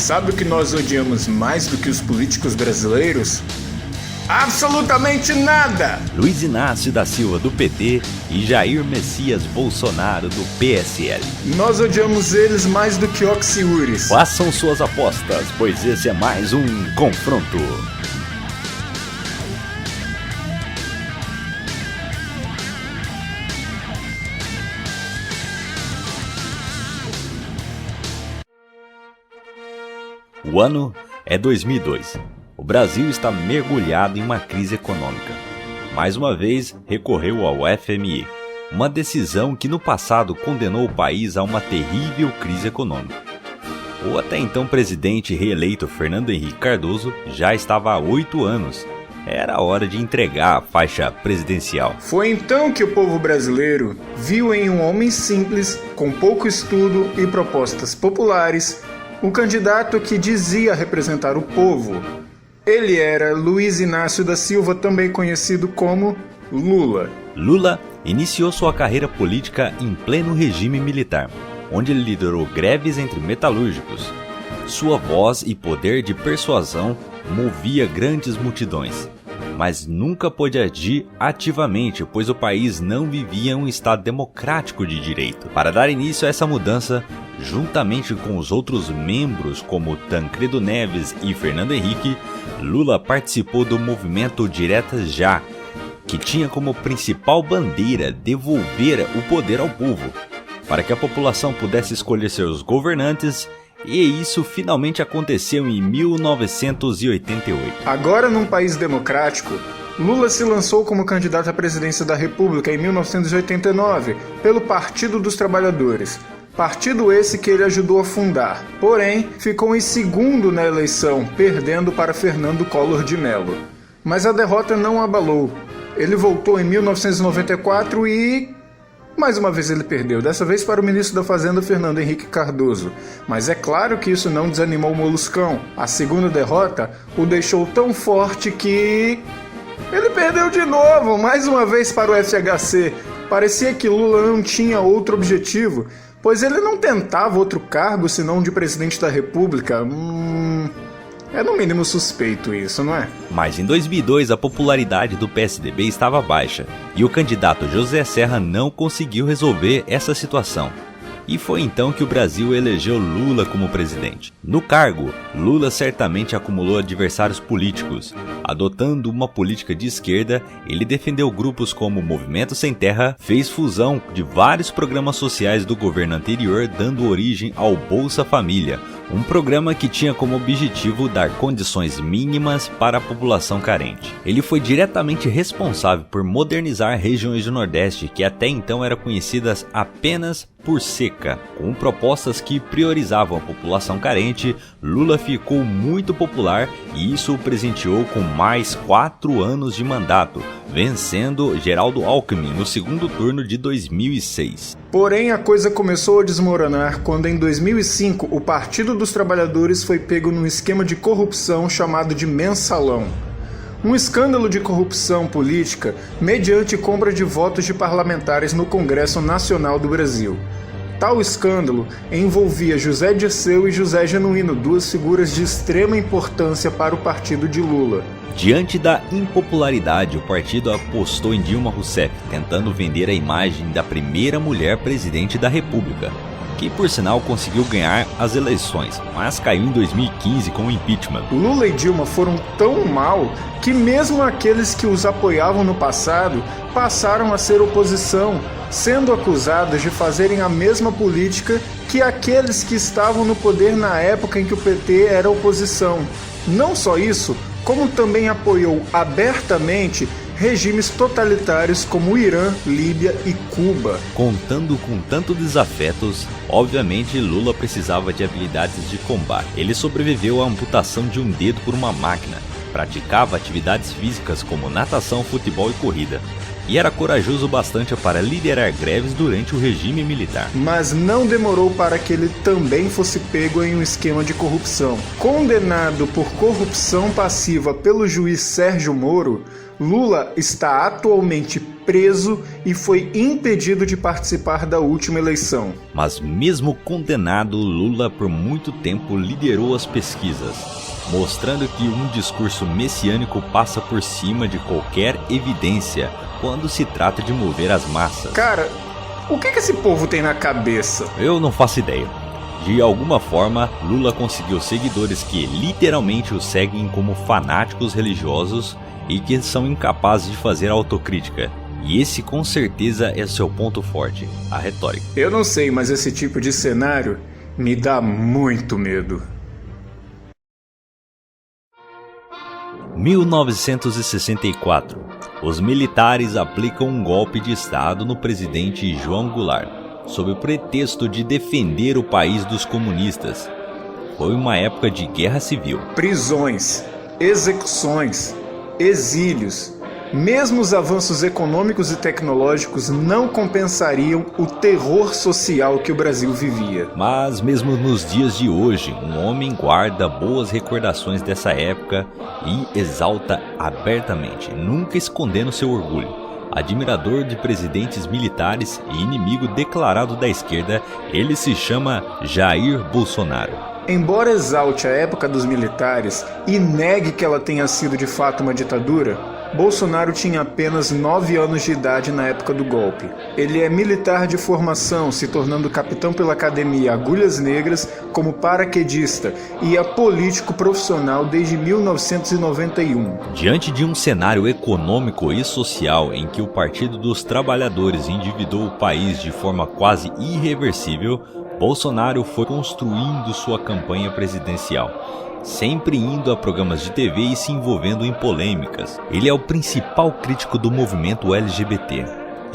sabe o que nós odiamos mais do que os políticos brasileiros? Absolutamente nada! Luiz Inácio da Silva, do PT, e Jair Messias Bolsonaro, do PSL. Nós odiamos eles mais do que Oxiúris. Façam suas apostas, pois esse é mais um confronto. O ano é 2002. O Brasil está mergulhado em uma crise econômica. Mais uma vez, recorreu ao FMI, uma decisão que no passado condenou o país a uma terrível crise econômica. O até então presidente reeleito Fernando Henrique Cardoso já estava há 8 anos. Era hora de entregar a faixa presidencial. Foi então que o povo brasileiro viu em um homem simples, com pouco estudo e propostas populares, um candidato que dizia representar o povo. Ele era Luiz Inácio da Silva, também conhecido como Lula. Lula iniciou sua carreira política em pleno regime militar, onde ele liderou greves entre metalúrgicos. Sua voz e poder de persuasão movia grandes multidões, mas nunca pôde agir ativamente, pois o país não vivia em um estado democrático de direito. Para dar início a essa mudança, juntamente com os outros membros como Tancredo Neves e Fernando Henrique, Lula participou do movimento Diretas Já, que tinha como principal bandeira devolver o poder ao povo, para que a população pudesse escolher seus governantes, e isso finalmente aconteceu em 1988. Agora, num país democrático, Lula se lançou como candidato à presidência da República em 1989 pelo Partido dos Trabalhadores. Partido esse que ele ajudou a fundar. Porém, ficou em segundo na eleição, perdendo para Fernando Collor de Mello. Mas a derrota não o abalou. Ele voltou em 1994 e... mais uma vez ele perdeu, dessa vez para o ministro da Fazenda Fernando Henrique Cardoso. Mas é claro que isso não desanimou o Moluscão. A segunda derrota o deixou tão forte que... ele perdeu de novo, mais uma vez para o FHC. Parecia que Lula não tinha outro objetivo, pois ele não tentava outro cargo senão de presidente da República. É no mínimo suspeito isso, não é? Mas em 2002 a popularidade do PSDB estava baixa e o candidato José Serra não conseguiu resolver essa situação. E foi então que o Brasil elegeu Lula como presidente. No cargo, Lula certamente acumulou adversários políticos. Adotando uma política de esquerda, ele defendeu grupos como o Movimento Sem Terra, fez fusão de vários programas sociais do governo anterior, dando origem ao Bolsa Família, um programa que tinha como objetivo dar condições mínimas para a população carente. Ele foi diretamente responsável por modernizar regiões do Nordeste que até então eram conhecidas apenas por seca. Com propostas que priorizavam a população carente, Lula ficou muito popular e isso o presenteou com mais 4 anos de mandato, vencendo Geraldo Alckmin no segundo turno de 2006. Porém, a coisa começou a desmoronar quando em 2005 o Partido dos Trabalhadores foi pego num esquema de corrupção chamado de Mensalão. Um escândalo de corrupção política mediante compra de votos de parlamentares no Congresso Nacional do Brasil. Tal escândalo envolvia José Dirceu e José Genuíno, duas figuras de extrema importância para o partido de Lula. Diante da impopularidade, o partido apostou em Dilma Rousseff, tentando vender a imagem da primeira mulher presidente da República, que por sinal conseguiu ganhar as eleições, mas caiu em 2015 com o impeachment. Lula e Dilma foram tão mal que mesmo aqueles que os apoiavam no passado passaram a ser oposição, sendo acusados de fazerem a mesma política que aqueles que estavam no poder na época em que o PT era oposição. Não só isso, como também apoiou abertamente regimes totalitários como o Irã, Líbia e Cuba. Contando com tanto desafetos, obviamente Lula precisava de habilidades de combate. Ele sobreviveu à amputação de um dedo por uma máquina, praticava atividades físicas como natação, futebol e corrida, e era corajoso bastante para liderar greves durante o regime militar. Mas não demorou para que ele também fosse pego em um esquema de corrupção. Condenado por corrupção passiva pelo juiz Sérgio Moro, Lula está atualmente preso e foi impedido de participar da última eleição. Mas mesmo condenado, Lula por muito tempo liderou as pesquisas, mostrando que um discurso messiânico passa por cima de qualquer evidência quando se trata de mover as massas. Cara, o que esse povo tem na cabeça? Eu não faço ideia. De alguma forma, Lula conseguiu seguidores que literalmente o seguem como fanáticos religiosos e que são incapazes de fazer autocrítica. E esse com certeza é seu ponto forte, a retórica. Eu não sei, mas esse tipo de cenário me dá muito medo. 1964. Os militares aplicam um golpe de Estado no presidente João Goulart, sob o pretexto de defender o país dos comunistas. Foi uma época de guerra civil. Prisões, execuções, exílios. Mesmo os avanços econômicos e tecnológicos não compensariam o terror social que o Brasil vivia. Mas mesmo nos dias de hoje, um homem guarda boas recordações dessa época e exalta abertamente, nunca escondendo seu orgulho. Admirador de presidentes militares e inimigo declarado da esquerda, ele se chama Jair Bolsonaro. Embora exalte a época dos militares e negue que ela tenha sido de fato uma ditadura, Bolsonaro tinha apenas 9 anos de idade na época do golpe. Ele é militar de formação, se tornando capitão pela Academia Agulhas Negras como paraquedista e é político profissional desde 1991. Diante de um cenário econômico e social em que o Partido dos Trabalhadores endividou o país de forma quase irreversível, Bolsonaro foi construindo sua campanha presidencial, sempre indo a programas de TV e se envolvendo em polêmicas. Ele é o principal crítico do movimento LGBT.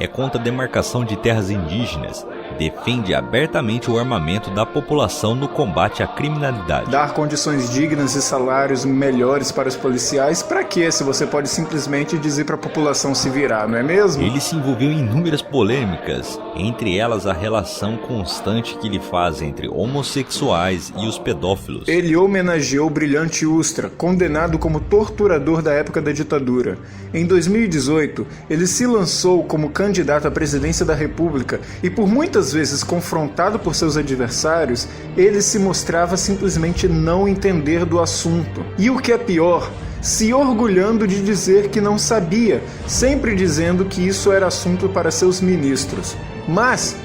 É contra a demarcação de terras indígenas. Defende abertamente o armamento da população no combate à criminalidade. Dar condições dignas e salários melhores para os policiais, para quê? Se você pode simplesmente dizer para a população se virar, não é mesmo? Ele se envolveu em inúmeras polêmicas, entre elas a relação constante que ele faz entre homossexuais e os pedófilos. Ele homenageou o brilhante Ustra, condenado como torturador da época da ditadura. Em 2018, ele se lançou como candidato à presidência da República e por muitas vezes confrontado por seus adversários, ele se mostrava simplesmente não entender do assunto. E o que é pior, se orgulhando de dizer que não sabia, sempre dizendo que isso era assunto para seus ministros. Mas,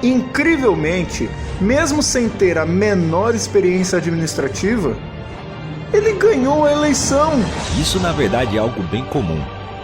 incrivelmente, mesmo sem ter a menor experiência administrativa, ele ganhou a eleição. Isso na verdade é algo bem comum.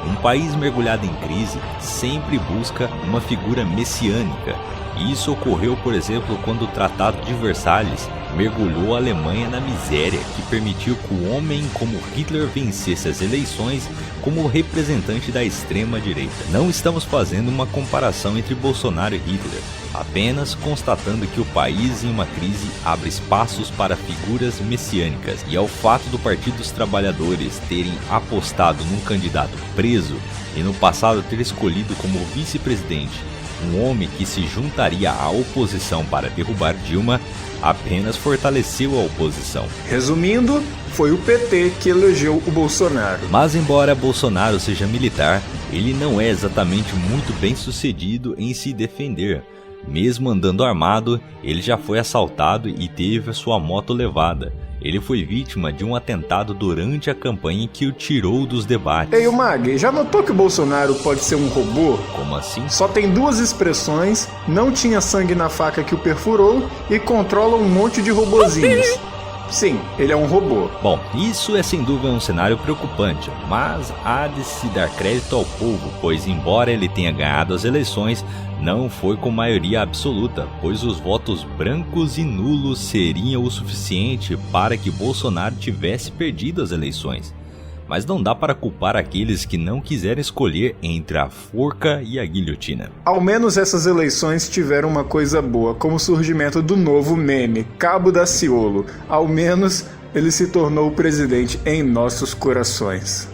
Um país mergulhado em crise sempre busca uma figura messiânica. E isso ocorreu, por exemplo, quando o Tratado de Versalhes mergulhou a Alemanha na miséria, que permitiu que o homem como Hitler vencesse as eleições como representante da extrema-direita. Não estamos fazendo uma comparação entre Bolsonaro e Hitler, apenas constatando que o país em uma crise abre espaços para figuras messiânicas, e ao fato do Partido dos Trabalhadores terem apostado num candidato preso e no passado ter escolhido como vice-presidente um homem que se juntaria à oposição para derrubar Dilma, apenas fortaleceu a oposição. Resumindo, foi o PT que elegeu o Bolsonaro. Mas embora Bolsonaro seja militar, ele não é exatamente muito bem sucedido em se defender. Mesmo andando armado, ele já foi assaltado e teve a sua moto levada. Ele foi vítima de um atentado durante a campanha que o tirou dos debates. Ei, Mag, já notou que o Bolsonaro pode ser um robô? Como assim? Só tem 2 expressões, não tinha sangue na faca que o perfurou e controla um monte de robozinhos. Sim, ele é um robô. Bom, isso é sem dúvida um cenário preocupante, mas há de se dar crédito ao povo, pois embora ele tenha ganhado as eleições, não foi com maioria absoluta, pois os votos brancos e nulos seriam o suficiente para que Bolsonaro tivesse perdido as eleições. Mas não dá para culpar aqueles que não quiserem escolher entre a forca e a guilhotina. Ao menos essas eleições tiveram uma coisa boa, como o surgimento do novo meme, Cabo Daciolo. Ao menos ele se tornou o presidente em nossos corações.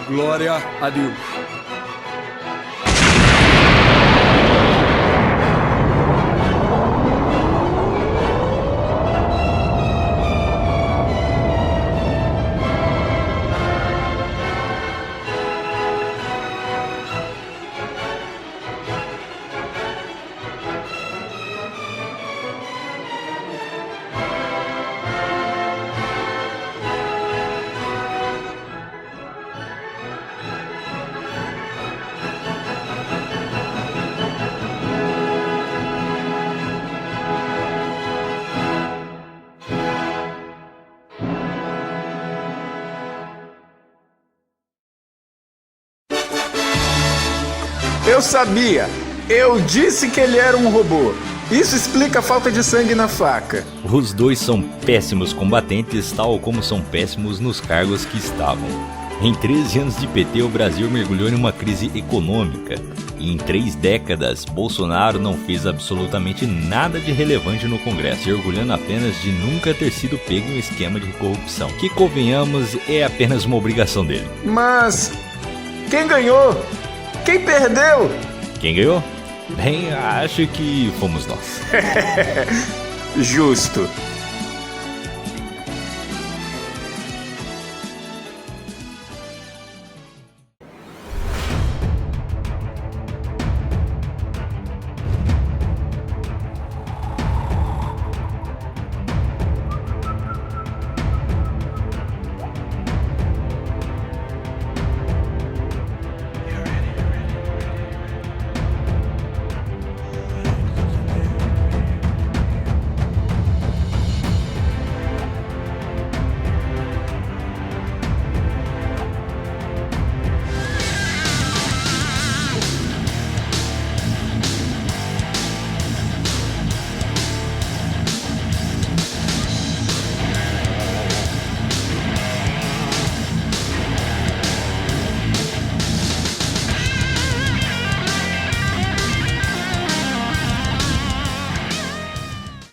Glória a Deus. Eu sabia! Eu disse que ele era um robô. Isso explica a falta de sangue na faca. Os dois são péssimos combatentes, tal como são péssimos nos cargos que estavam. Em 13 anos de PT, o Brasil mergulhou em uma crise econômica. E em 3 décadas, Bolsonaro não fez absolutamente nada de relevante no Congresso, se orgulhando apenas de nunca ter sido pego em um esquema de corrupção, que, convenhamos, é apenas uma obrigação dele. Mas quem ganhou? Quem perdeu? Quem ganhou? Bem, acho que fomos nós. Justo.